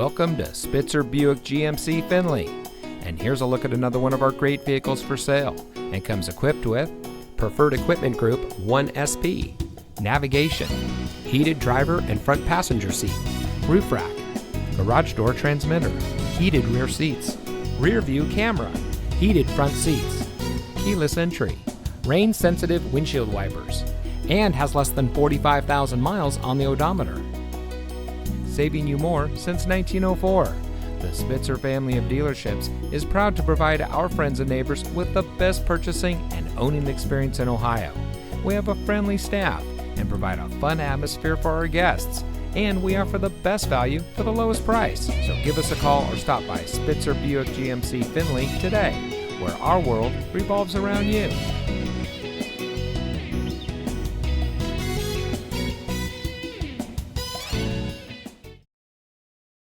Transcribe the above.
Welcome to Spitzer Buick GMC Findlay. And here's a look at another one of our great vehicles for sale, and comes equipped with Preferred Equipment Group 1SP, navigation, heated driver and front passenger seat, roof rack, garage door transmitter, heated rear seats, rear view camera, heated front seats, keyless entry, rain sensitive windshield wipers, and has less than 45,000 miles on the odometer. Saving you more since 1904. The Spitzer family of dealerships is proud to provide our friends and neighbors with the best purchasing and owning experience in Ohio. We have a friendly staff and provide a fun atmosphere for our guests, and we offer the best value for the lowest price. So give us a call or stop by Spitzer Buick GMC Findlay today, where our world revolves around you.